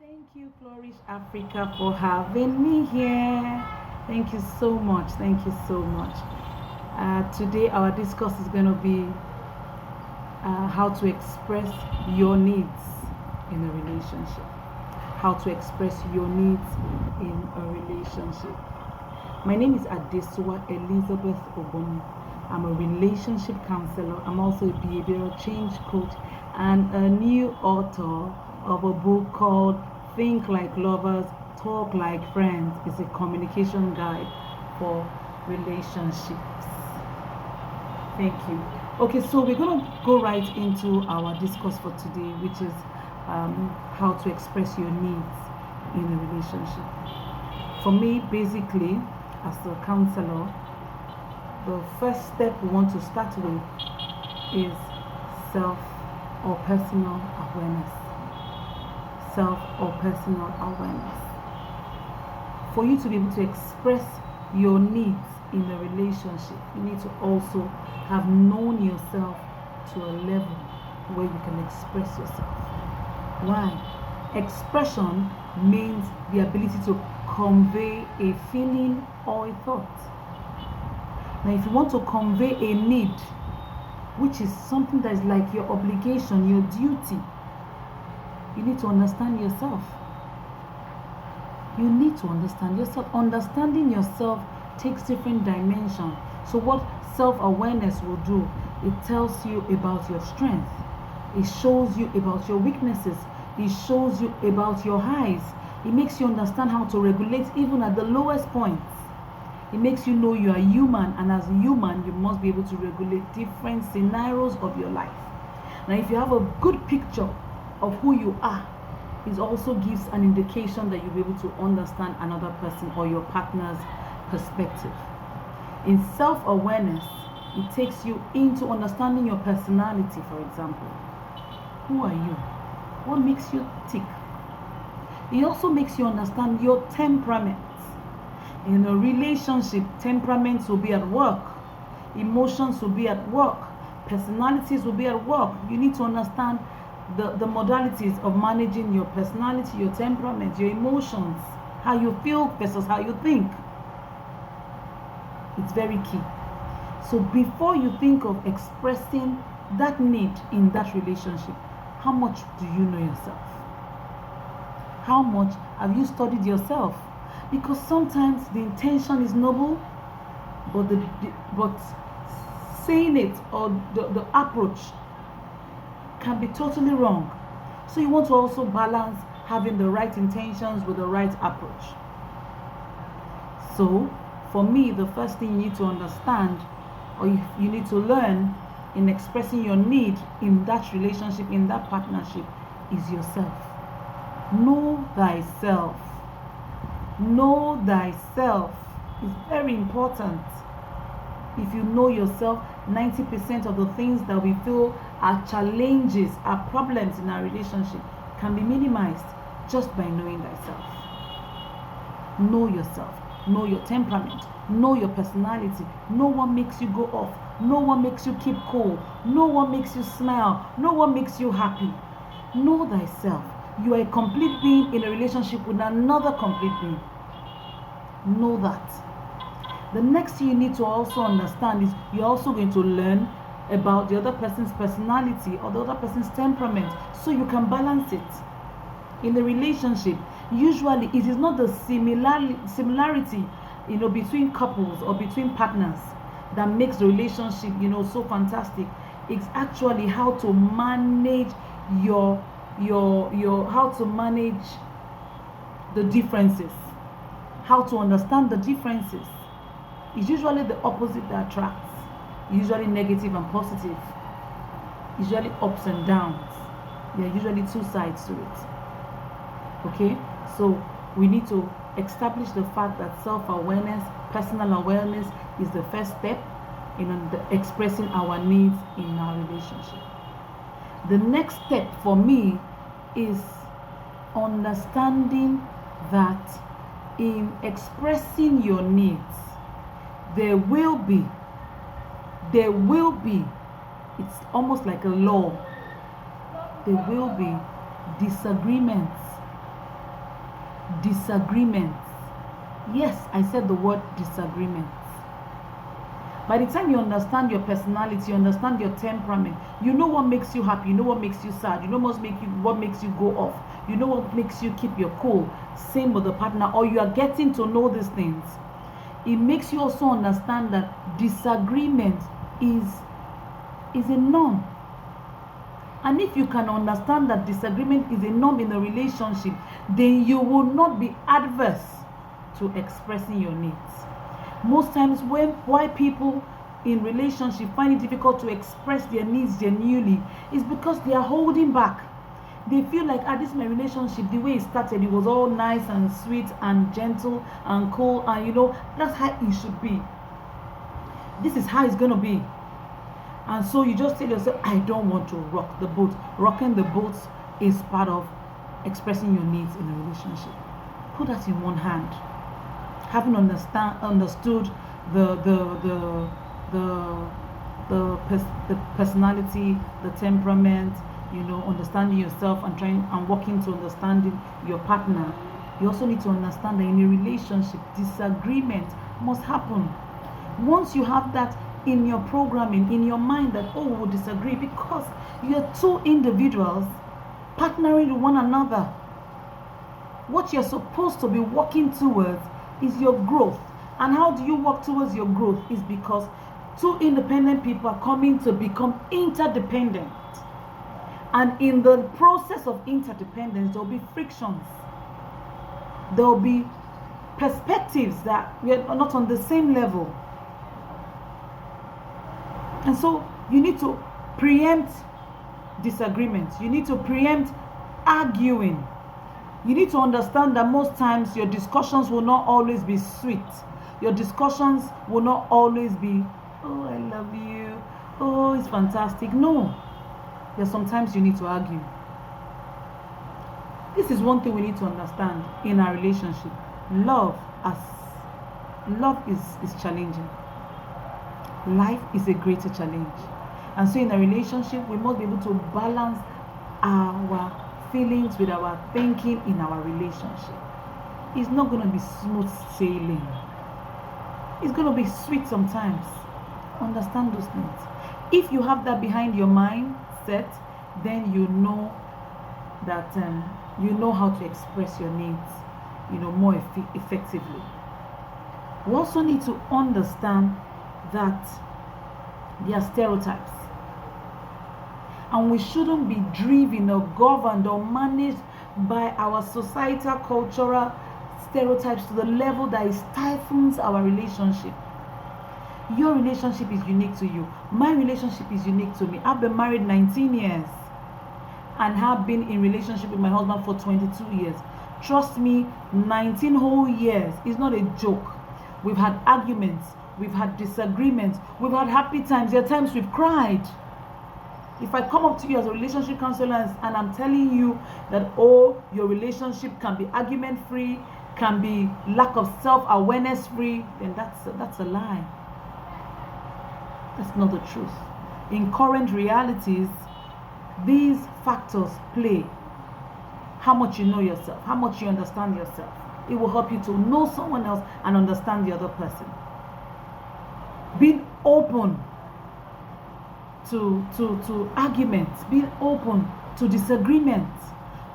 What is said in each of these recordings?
Thank you, Flourish Africa, for having me here. Thank you so much. Thank you so much. Today, our discourse is going to be how to express your needs in a relationship. How to express your needs in a relationship. My name is Adesuwa Elizabeth Ogbomo. I'm a relationship counselor. I'm also a behavioral change coach and a new author of a book called Think Like Lovers, Talk Like Friends. It's a communication guide for relationships. Thank you. Okay, so we're going to go right into our discourse for today, which is how to express your needs in a relationship. For me, basically, as a counselor, the first step we want to start with is self or personal awareness. Self or personal awareness. For you to be able to express your needs in a relationship, you need to also have known yourself to a level where you can express yourself. Why? Expression means the ability to convey a feeling or a thought. Now, if you want to convey a need, which is something that is like your obligation, your duty, you need to understand yourself. You need to understand yourself. Understanding yourself takes different dimensions. So what self-awareness will do, it tells you about your strength. It shows you about your weaknesses. It shows you about your highs. It makes you understand how to regulate even at the lowest points. It makes you know you are human, and as a human, you must be able to regulate different scenarios of your life. Now, if you have a good picture of who you are, it also gives an indication that you'll be able to understand another person or your partner's perspective. In self-awareness, it takes you into understanding your personality, for example. Who are you? What makes you tick? It also makes you understand your temperament. In a relationship, temperaments will be at work. Emotions will be at work. Personalities will be at work. You need to understand the modalities of managing your personality, your temperament, your emotions, how you feel versus how you think. It's very key. So before you think of expressing that need in that relationship, how much do you know yourself? How much have you studied yourself? Because sometimes the intention is noble, but saying it or the approach can be totally wrong. So you want to also balance having the right intentions with the right approach. So for me, the first thing you need to understand or you need to learn in expressing your need in that relationship, in that partnership, is yourself. Know thyself. Know thyself is very important. If you know yourself, 90% of the things that we feel are challenges, are problems in our relationship can be minimized just by knowing thyself. Know yourself. Know your temperament. Know your personality. Know what makes you go off. Know what makes you keep cool. Know what makes you smile. Know what makes you happy. Know thyself. You are a complete being in a relationship with another complete being. Know that. The next thing you need to also understand is you're also going to learn about the other person's personality or the other person's temperament so you can balance it. In the relationship, usually it is not the similarity between couples or between partners that makes the relationship so fantastic. It's actually how to manage your how to manage the differences, how to understand the differences. It's usually the opposite that attracts. Usually negative and positive. Usually ups and downs. There are usually two sides to it. Okay? So we need to establish the fact that self-awareness, personal awareness is the first step in expressing our needs in our relationship. The next step for me is understanding that in expressing your needs, there will be, it's almost like a law, there will be disagreements disagreements. Yes, I said the word disagreements. By the time you understand your personality, you understand your temperament, you know what makes you happy, you know what makes you sad, you know what makes you go off, you know what makes you keep your cool. Same with the partner, or you are getting to know these things. It makes you also understand that disagreement is a norm. And if you can understand that disagreement is a norm in a relationship, then you will not be adverse to expressing your needs. Most times why people in relationship find it difficult to express their needs genuinely is because they are holding back. They feel like, this is my relationship, the way it started, it was all nice and sweet and gentle and cool, and that's how it should be. This is how it's going to be. And so you just tell yourself, I don't want to rock the boat. Rocking the boat is part of expressing your needs in a relationship. Put that in one hand. Having understood the personality, the temperament, understanding yourself and working to understanding your partner, you also need to understand that in a relationship, disagreement must happen. Once you have that in your programming, in your mind, that we will disagree because you're two individuals partnering with one another. What you're supposed to be working towards is your growth. And how do you work towards your growth? Is because two independent people are coming to become interdependent. And in the process of interdependence, there will be frictions. There will be perspectives that we are not on the same level. And so you need to preempt disagreements. You need to preempt arguing. You need to understand that most times your discussions will not always be sweet. Your discussions will not always be, oh, I love you. Oh, it's fantastic. No. There's sometimes you need to argue. This is one thing we need to understand in our relationship. Love is challenging. Life is a greater challenge. And so in a relationship, we must be able to balance our feelings with our thinking in our relationship. It's not going to be smooth sailing. It's going to be sweet sometimes. Understand those things. If you have that behind your mindset, then you know that you know how to express your needs, more effectively. We also need to understand that there are stereotypes. And we shouldn't be driven or governed or managed by our societal, cultural stereotypes to the level that it stifles our relationship. Your relationship is unique to you. My relationship is unique to me. I've been married 19 years and have been in relationship with my husband for 22 years. Trust me, 19 whole years is not a joke. We've had arguments. We've had disagreements. We've had happy times. There are times we've cried. If I come up to you as a relationship counselor and I'm telling you that, your relationship can be argument-free, can be lack of self-awareness free, then that's a lie. That's not the truth. In current realities, these factors play. How much you know yourself, how much you understand yourself. It will help you to know someone else and understand the other person. Being open to arguments, being open to disagreements,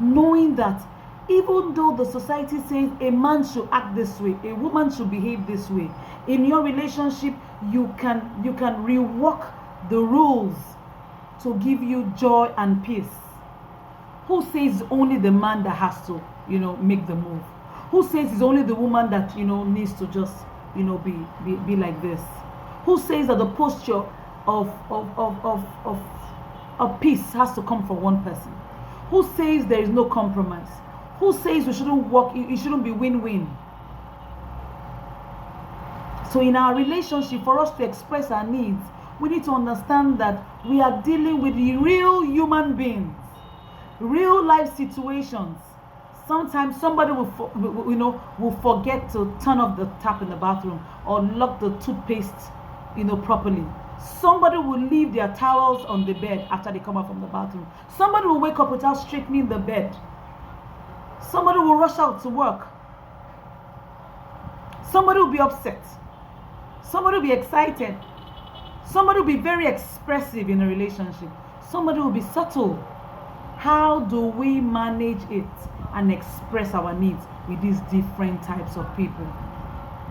knowing that even though the society says a man should act this way, a woman should behave this way, in your relationship you can rework the rules to give you joy and peace. Who says only the man that has to make the move? Who says it's only the woman that needs to just be like this? Who says that the posture of peace has to come from one person? Who says there is no compromise? Who says we shouldn't work, it shouldn't be win-win? So in our relationship, for us to express our needs, we need to understand that we are dealing with the real human beings, real life situations. Sometimes somebody will forget to turn off the tap in the bathroom or lock the toothpaste properly. Somebody will leave their towels on the bed after they come out from the bathroom. Somebody will wake up without straightening the bed. Somebody will rush out to work. Somebody will be upset. Somebody will be excited. Somebody will be very expressive in a relationship. Somebody will be subtle. How do we manage it and express our needs with these different types of people?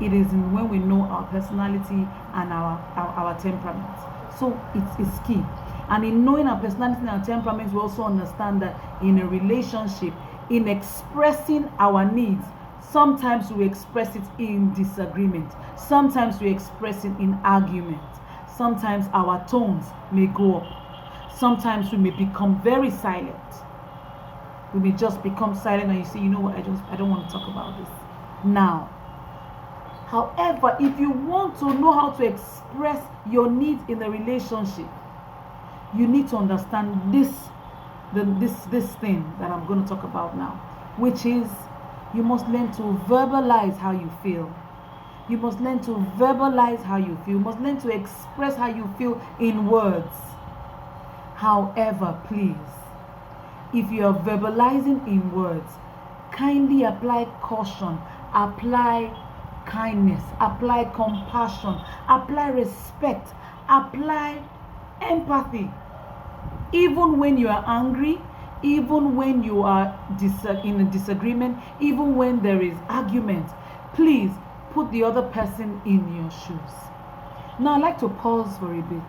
It is when we know our personality and our temperament. So it's key. And in knowing our personality and our temperament, we also understand that in a relationship, in expressing our needs, sometimes we express it in disagreement. Sometimes we express it in argument. Sometimes our tones may go up. Sometimes we may become very silent. We may just become silent and you say, you know what, I don't want to talk about this now. However, if you want to know how to express your needs in a relationship, you need to understand this thing that I'm going to talk about now, which is you must learn to verbalize how you feel. You must learn to verbalize how you feel. You must learn to express how you feel in words. However, please, if you are verbalizing in words, kindly apply caution, apply kindness, apply compassion, apply respect, apply empathy. Even when you are angry, even when you are in a disagreement, even when there is argument, please put the other person in your shoes. Now I'd like to pause for a bit.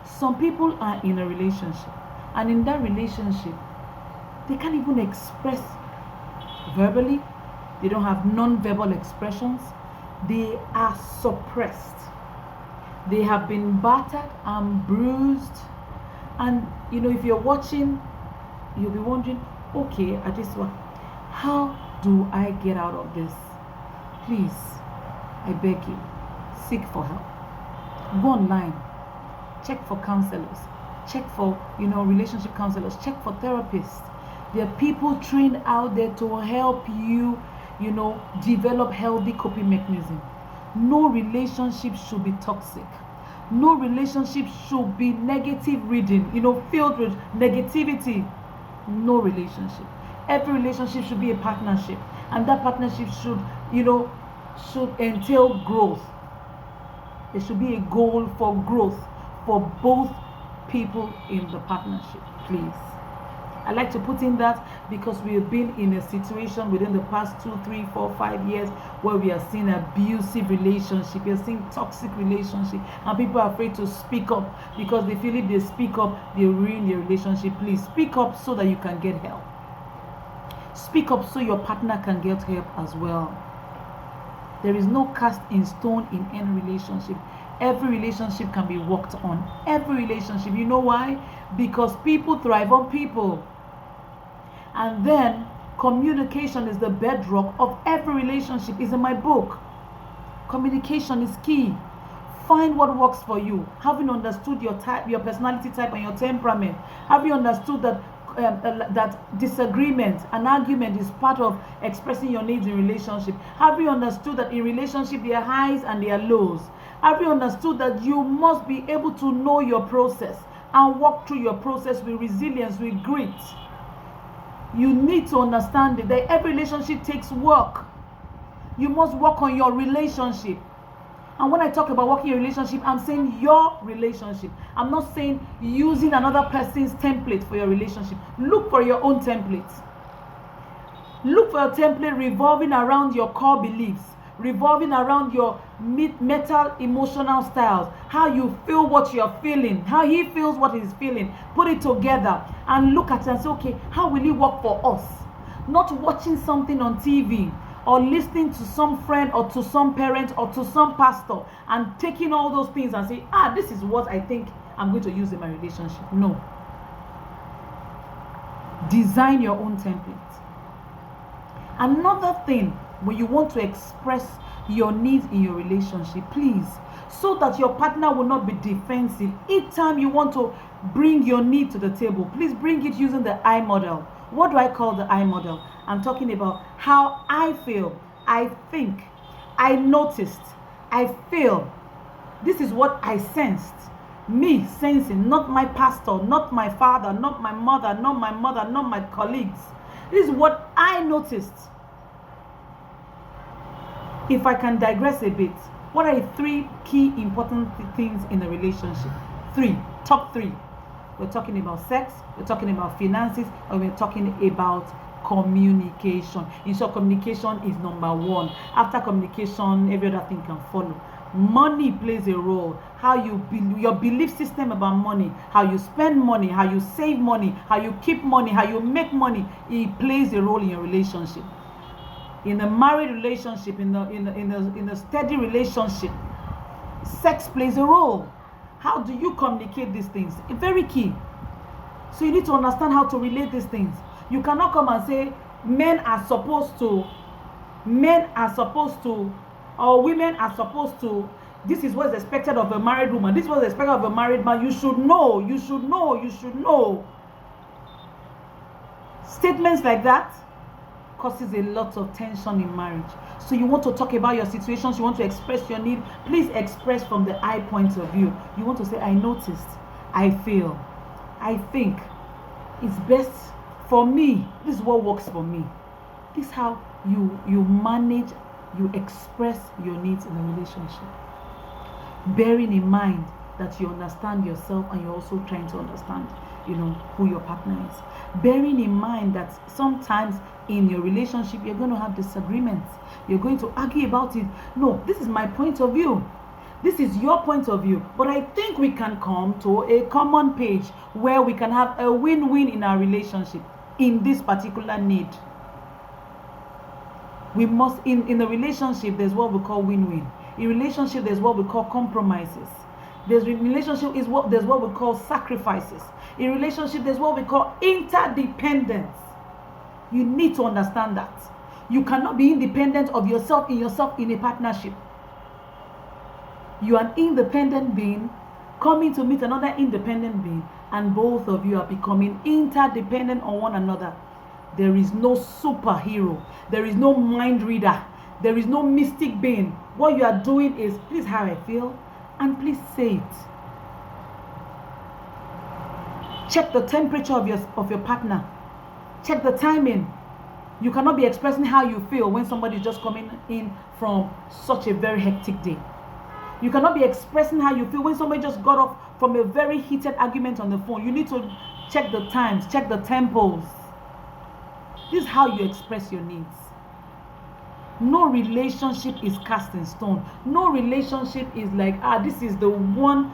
Some people are in a relationship, and in that relationship, they can't even express verbally. They don't have non-verbal expressions. They are suppressed. They have been battered and bruised. And if you're watching, you'll be wondering, okay, Adesuwa, how do I get out of this? Please, I beg you, seek for help. Go online, check for counselors, check for relationship counselors, check for therapists. There are people trained out there to help you develop healthy coping mechanism. No relationship should be toxic. No relationship should be negative reading, filled with negativity. No relationship. Every relationship should be a partnership, and that partnership should entail growth. There should be a goal for growth for both people in the partnership, please. I like to put in that because we have been in a situation within the past 2, 3, 4, 5 years where we are seeing abusive relationship, we are seeing toxic relationship, and people are afraid to speak up because they feel if they speak up, they ruin their relationship. Please speak up so that you can get help. Speak up so your partner can get help as well. There is no cast in stone in any relationship. Every relationship can be worked on. Every relationship. You know why? Because people thrive on people. And then communication is the bedrock of every relationship. It's in my book. Communication is key. Find what works for you. Having understood your type, your personality type, and your temperament, have you understood that that disagreement and argument is part of expressing your needs in relationship? Have you understood that in relationship there are highs and there are lows? Have you understood that you must be able to know your process and walk through your process with resilience, with grit? You need to understand that every relationship takes work. You must work on your relationship. And when I talk about working your relationship, I'm saying your relationship. I'm not saying using another person's template for your relationship. Look for your own template. Look for a template revolving around your core beliefs, revolving around your mental, emotional styles, how you feel what you're feeling, how he feels what he's feeling. Put it together and look at it and say, okay, how will it work for us? Not watching something on TV or listening to some friend or to some parent or to some pastor and taking all those things and say, this is what I think I'm going to use in my relationship. No. Design your own template. Another thing, when you want to express your needs in your relationship, please, so that your partner will not be defensive. Each time you want to bring your need to the table, please bring it using the I model. What do I call the I model? I'm talking about how I feel, I think, I noticed, I feel. This is what I sensed. Me sensing, not my pastor, not my father, not my mother, not my colleagues. This is what I noticed, if I can digress a bit, what are the 3 key important things in a relationship? Top 3. We're talking about sex, we're talking about finances, and we're talking about communication. In short, communication is number 1. After communication, every other thing can follow. Money plays a role. How your belief system about money, how you spend money, how you save money, how you keep money, how you make money, it plays a role in your relationship. In a married relationship, in a steady relationship, sex plays a role. How do you communicate these things? It's very key. So you need to understand how to relate these things. You cannot come and say men are supposed to, or women are supposed to. This is what's expected of a married woman. This is what's expected of a married man. You should know. Statements like that causes a lot of tension in marriage. So you want to talk about your situations, you want to express your need, please express from the I point of view. You want to say, I noticed, I feel, I think it's best for me. This is what works for me. This is how you manage, you express your needs in a relationship. Bearing in mind that you understand yourself and you're also trying to understand, who your partner is. Bearing in mind that sometimes in your relationship, you're going to have disagreements. You're going to argue about it. No, this is my point of view. This is your point of view. But I think we can come to a common page where we can have a win-win in our relationship in this particular need. We must, in a relationship, there's what we call win-win. In relationship, there's what we call compromises. There's what we call sacrifices. In relationship, there's what we call interdependence. You need to understand that. You cannot be independent of yourself in a partnership. You are an independent being coming to meet another independent being, and both of you are becoming interdependent on one another. There is no superhero. There is no mind reader. There is no mystic being. What you are doing is, please how I feel, and please say it. Check the temperature of your partner. Check the timing. You cannot be expressing how you feel when somebody is just coming in from such a very hectic day. You cannot be expressing how you feel when somebody just got off from a very heated argument on the phone. You need to check the times, check the tempos. This is how you express your needs. No relationship is cast in stone. No relationship is like, this is the one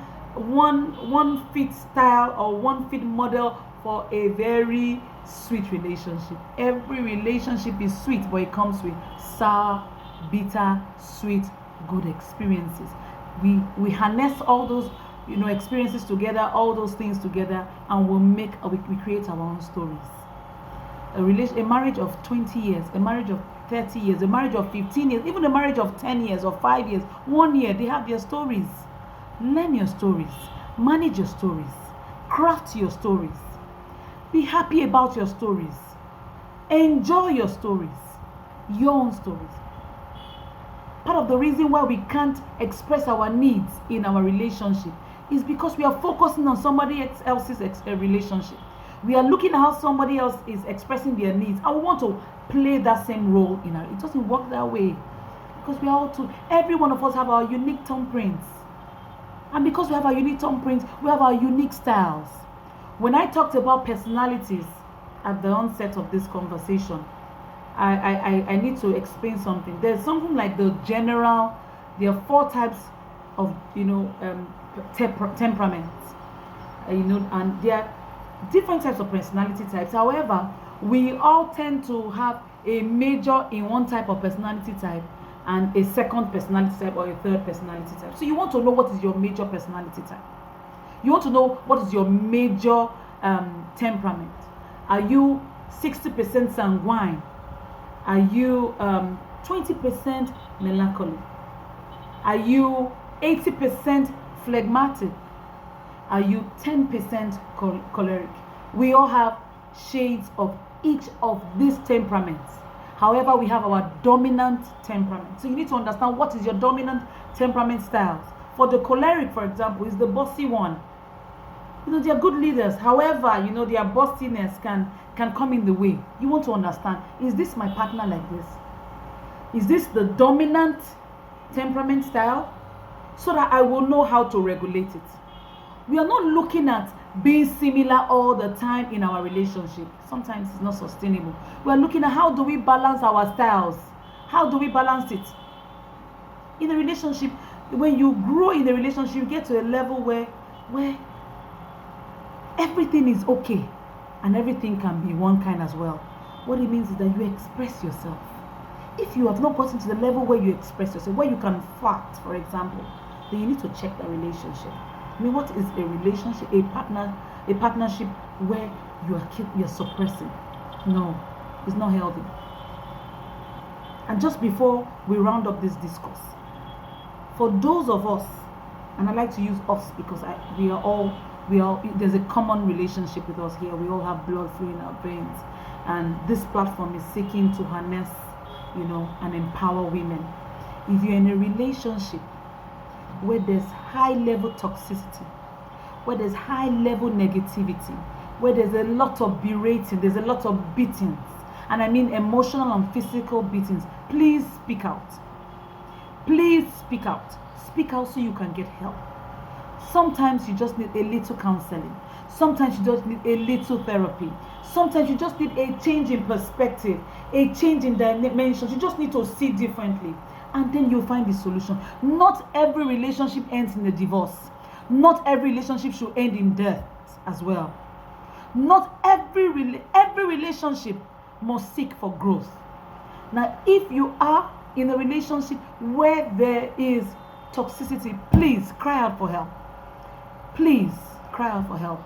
fit style or one fit model for a very sweet relationship. Every relationship is sweet, but it comes with sour, bitter, sweet, good experiences. We harness all those experiences together, all those things together, and we create our own stories. A marriage of 20 years, a marriage of 30 years, a marriage of 15 years, even a marriage of 10 years or 5 years, 1 year, they have their stories. Learn your stories, manage your stories, craft your stories, be happy about your stories, enjoy your stories, your own stories. Part of the reason why we can't express our needs in our relationship is because we are focusing on somebody else's relationship. We are looking at how somebody else is expressing their needs, and we want to play that same role in our. It doesn't work that way, because we are all every one of us have our unique thumbprints, and because we have our unique thumbprints, we have our unique styles. When I talked about personalities at the onset of this conversation, I need to explain something. There's something like the general. There are 4 types of temperaments, and there are different types of personality types. However, we all tend to have a major in one type of personality type and a second personality type or a third personality type. So you want to know what is your major personality type. You want to know what is your major temperament. Are you 60% sanguine? Are you 20% melancholy? Are you 80% phlegmatic? Are you 10% choleric? We all have shades of each of these temperaments. However, we have our dominant temperament. So you need to understand what is your dominant temperament styles. For the choleric, for example, is the bossy one. They are good leaders. However, their bossiness can come in the way. You want to understand, is this my partner like this? Is this the dominant temperament style? So that I will know how to regulate it. We are not looking at being similar all the time in our relationship. Sometimes it's not sustainable. We are looking at how do we balance our styles? How do we balance it? In a relationship, when you grow in a relationship, you get to a level where everything is okay and everything can be one kind as well. What it means is that you express yourself. If you have not gotten to the level where you express yourself, where you can fart, for example, then you need to check the relationship. I mean, what is a relationship, a partnership where you're suppressing? No, it's not healthy. And just before we round up this discourse, for those of us, and I like to use us because we are all there's a common relationship with us here. We all have blood flowing in our veins, and this platform is seeking to harness, and empower women. If you're in a relationship where there's high level toxicity, where there's high level negativity, where there's a lot of berating, there's a lot of beatings, and I mean emotional and physical beatings, please speak out. Please speak out. Speak out so you can get help. Sometimes you just need a little counseling. Sometimes you just need a little therapy. Sometimes you just need a change in perspective, a change in dimensions. You just need to see differently. And then you'll find the solution. Not every relationship ends in a divorce. Not every relationship should end in death as well. Not every relationship must seek for growth. Now, if you are in a relationship where there is toxicity, please cry out for help. Please cry out for help.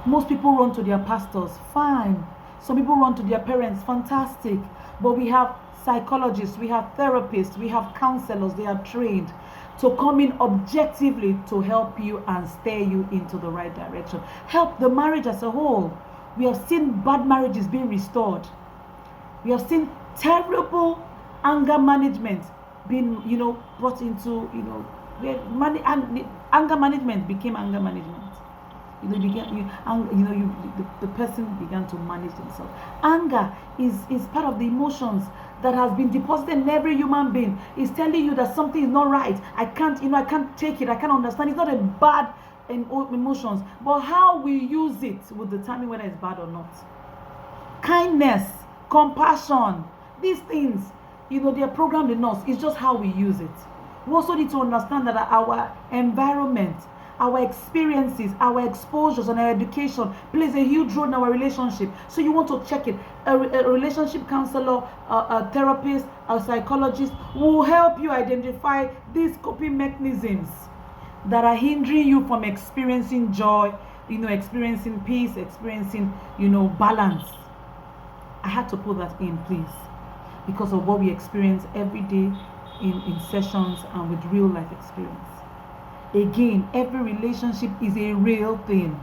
Most people run to their pastors, fine. Some people run to their parents, fantastic. But we have psychologists, we have therapists, we have counselors. They are trained to come in objectively to help you and steer you into the right direction. Help the marriage as a whole. We have seen bad marriages being restored. We have seen terrible anger management being, brought into, where anger management became anger management. The person began to manage themselves. Anger is part of the emotions that has been deposited in every human being. It's telling you that something is not right. I can't take it. I can't understand. It's not a bad emotions, but how we use it will determine whether it's bad or not. Kindness, compassion, these things, they are programmed in us. It's just how we use it. We also need to understand that our environment, our experiences, our exposures, and our education plays a huge role in our relationship. So you want to check it. A relationship counselor, a therapist, a psychologist will help you identify these coping mechanisms that are hindering you from experiencing joy, experiencing peace, experiencing, balance. I had to put that in, please, because of what we experience every day in sessions and with real life experience. Again, every relationship is a real thing.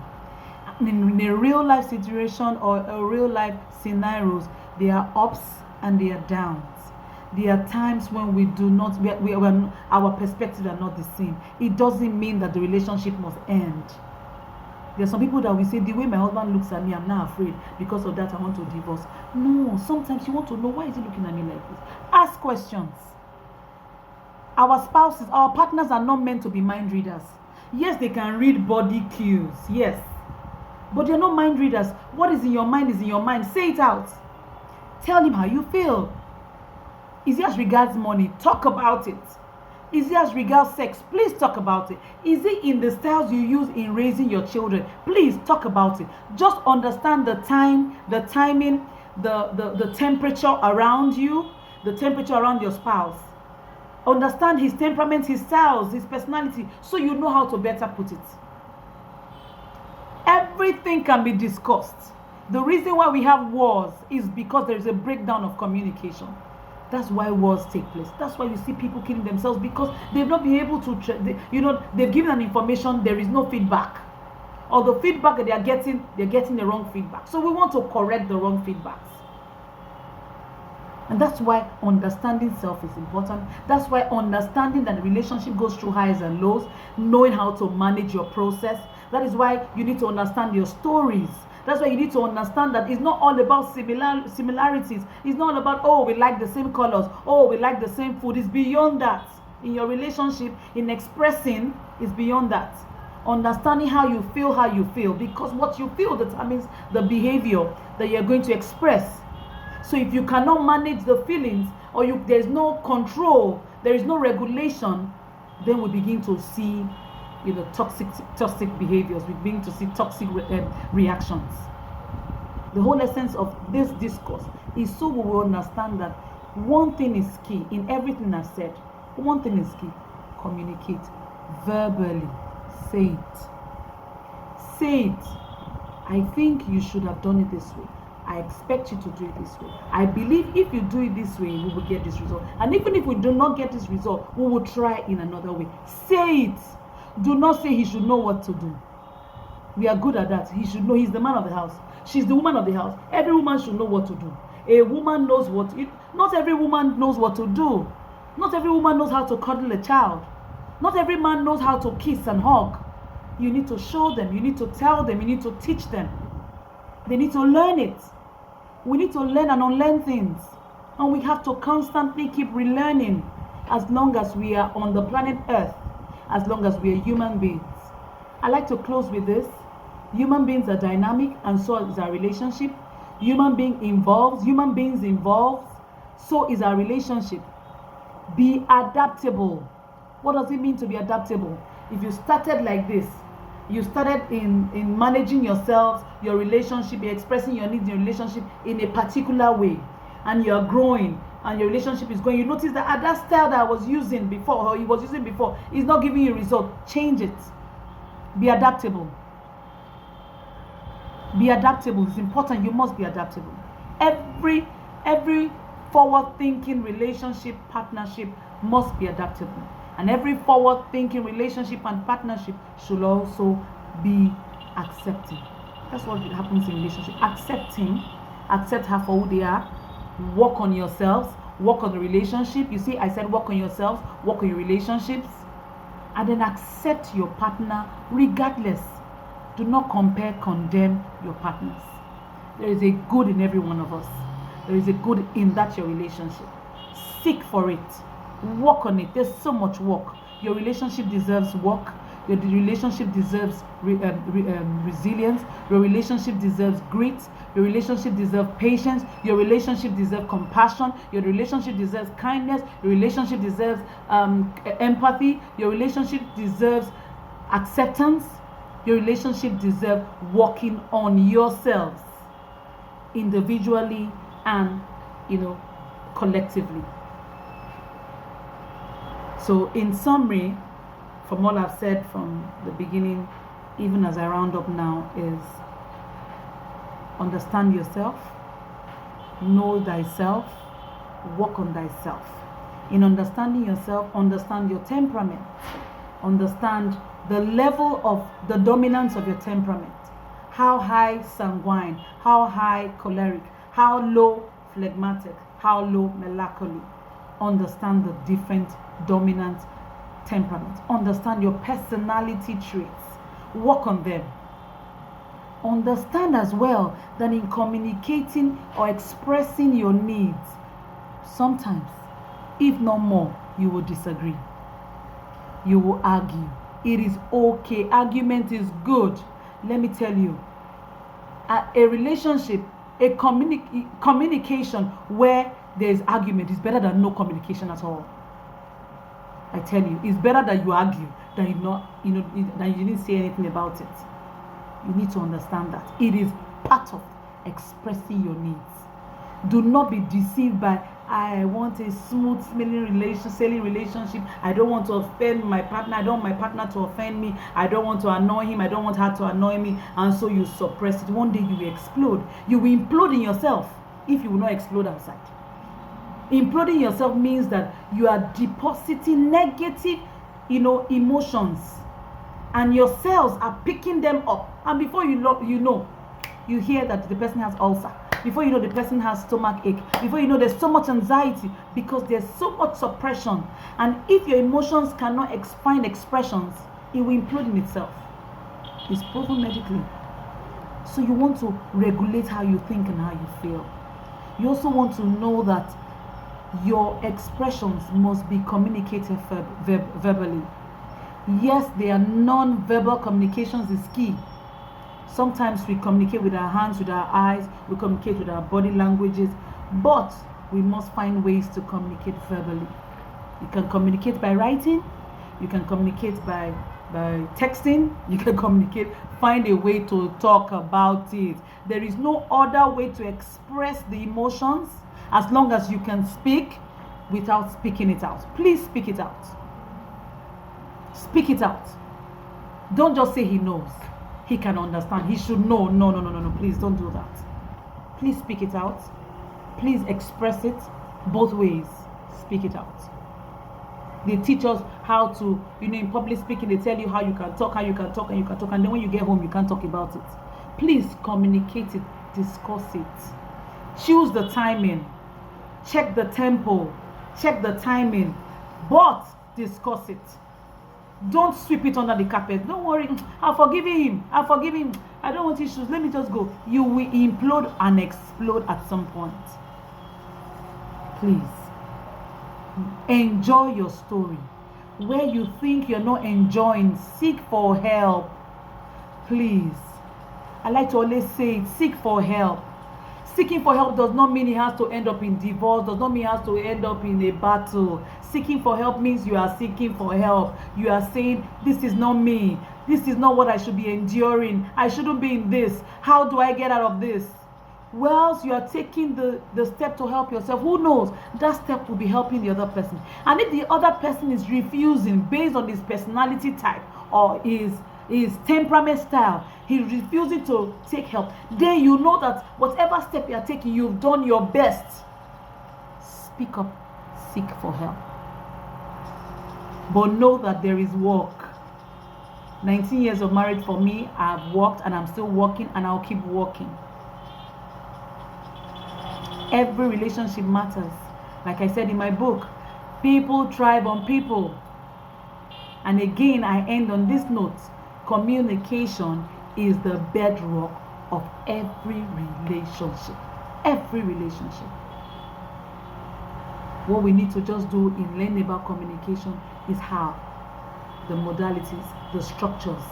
In a real life situation or a real life scenarios, there are ups and there are downs. There are times when our perspectives are not the same. It doesn't mean that the relationship must end. There are some people that will say, the way my husband looks at me, I'm not afraid. Because of that, I want to divorce. No, sometimes you want to know, why is he looking at me like this? Ask questions. Our spouses, our partners are not meant to be mind readers. Yes, they can read body cues. Yes. But they're not mind readers. What is in your mind is in your mind. Say it out. Tell him how you feel. Is it as regards money? Talk about it. Is it as regards sex? Please talk about it. Is it in the styles you use in raising your children? Please talk about it. Just understand the time, the timing, the temperature around you, the temperature around your spouse. Understand his temperament, his styles, his personality, so you know how to better put it. Everything can be discussed. The reason why we have wars is because there is a breakdown of communication. That's why wars take place. That's why you see people killing themselves, because they've not been able to, they've given an information, there is no feedback. Or the feedback that they're getting the wrong feedback. So we want to correct the wrong feedbacks. And that's why understanding self is important. That's why understanding that the relationship goes through highs and lows, knowing how to manage your process. That is why you need to understand your stories. That's why you need to understand that it's not all about similarities. It's not all about, oh, we like the same colors. Oh, we like the same food. It's beyond that. In your relationship, in expressing, is beyond that. Understanding how you feel, because what you feel determines the behavior that you're going to express. So if you cannot manage the feelings, or there's no control, there is no regulation, then we begin to see, toxic behaviors. We begin to see toxic reactions. The whole essence of this discourse is so we will understand that one thing is key in everything I said. One thing is key: communicate verbally. Say it. Say it. I think you should have done it this way. I expect you to do it this way. I believe if you do it this way, we will get this result. And even if we do not get this result, we will try in another way. Say it. Do not say he should know what to do. We are good at that. He should know. He's the man of the house. She's the woman of the house. Every woman should know what to do. A woman knows not every woman knows what to do. Not every woman knows how to cuddle a child. Not every man knows how to kiss and hug. You need to show them. You need to tell them. You need to teach them. They need to learn it. We need to learn and unlearn things. And we have to constantly keep relearning as long as we are on the planet Earth, as long as we are human beings. I like to close with this. Human beings are dynamic, and so is our relationship. Human beings involved, so is our relationship. Be adaptable. What does it mean to be adaptable? If you started like this, you started in managing yourselves, your relationship, you're expressing your needs in your relationship in a particular way, and you're growing, and your relationship is going, you notice that that style that I was using before, or he was using before, is not giving you a result. Change it. Be adaptable. Be adaptable. It's important. You must be adaptable. Every forward-thinking relationship, partnership must be adaptable. And every forward-thinking relationship and partnership should also be accepting. That's what happens in relationship. Accept her for who they are. Work on yourselves. Work on the relationship. You see, I said work on yourselves. Work on your relationships. And then accept your partner regardless. Do not compare, condemn your partners. There is a good in every one of us. There is a good in that your relationship. Seek for it. Work on it. There's so much work. Your relationship deserves work. Your relationship deserves resilience. Your relationship deserves grit. Your relationship deserves patience. Your relationship deserves compassion. Your relationship deserves kindness. Your relationship deserves empathy. Your relationship deserves acceptance. Your relationship deserves working on yourselves individually and collectively. So in summary, from all I've said from the beginning, even as I round up now, is understand yourself, know thyself, work on thyself. In understanding yourself, understand your temperament, understand the level of the dominance of your temperament. How high sanguine, how high choleric, how low phlegmatic, how low melancholy. Understand the different dominant temperaments. Understand your personality traits. Work on them. Understand as well that in communicating or expressing your needs, sometimes, if not more, you will disagree. You will argue. It is okay. Argument is good. Let me tell you, a relationship, a communication where there is argument is better than no communication at all. I tell you, it's better that you argue than than you didn't say anything about it. You need to understand that it is part of expressing your needs. Do not be deceived by, I want a smooth sailing relationship. I don't want to offend my partner. I don't want my partner to offend me. I don't want to annoy him. I don't want her to annoy me. And so you suppress it. One day you will explode. You will implode in yourself if you will not explode outside. Imploding yourself means that you are depositing negative, emotions, and your cells are picking them up. And before you know, you hear that the person has ulcer. Before you know, the person has stomach ache. Before you know, there's so much anxiety because there's so much suppression. And if your emotions cannot find expressions, it will implode in itself. It's proven medically. So you want to regulate how you think and how you feel. You also want to know that your expressions must be communicated verbally. Yes, there are non-verbal communications is key. Sometimes we communicate with our hands, with our eyes, we communicate with our body languages, but we must find ways to communicate verbally. You can communicate by writing, you can communicate by texting, you can communicate, find a way to talk about it. There is no other way to express the emotions as long as you can speak without speaking it out. Please speak it out. Speak it out. Don't just say he knows. He can understand. He should know. No. Please don't do that. Please speak it out. Please express it both ways. Speak it out. They teach us how to, in public speaking, they tell you how you can talk, and then when you get home, you can't talk about it. Please communicate it, discuss it. Choose the timing. Check the tempo. Check the timing. But discuss it. Don't sweep it under the carpet. Don't worry. I'm forgiving him. I don't want issues. Let me just go. You will implode and explode at some point. Please. Enjoy your story. Where you think you're not enjoying, seek for help. Please. I like to always say, seek for help. Seeking for help does not mean it has to end up in divorce, does not mean it has to end up in a battle. Seeking for help means you are seeking for help. You are saying, this is not me. This is not what I should be enduring. I shouldn't be in this. How do I get out of this? Whilst you are taking the step to help yourself, who knows? That step will be helping the other person. And if the other person is refusing based on his personality type or his temperament style, he's refusing to take help, then you know that whatever step you are taking, you've done your best. Speak up, seek for help. But know that there is work. 19 years of marriage for me, I've worked and I'm still working and I'll keep working. Every relationship matters. Like I said in my book, people thrive on people. And again, I end on this note. Communication is the bedrock of every relationship. Every relationship. What we need to just do in learning about communication is how, the modalities, the structures.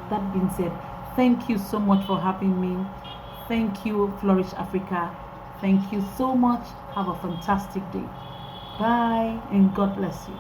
That being said, thank you so much for having me. Thank you, Flourish Africa. Thank you so much. Have a fantastic day. Bye, and God bless you.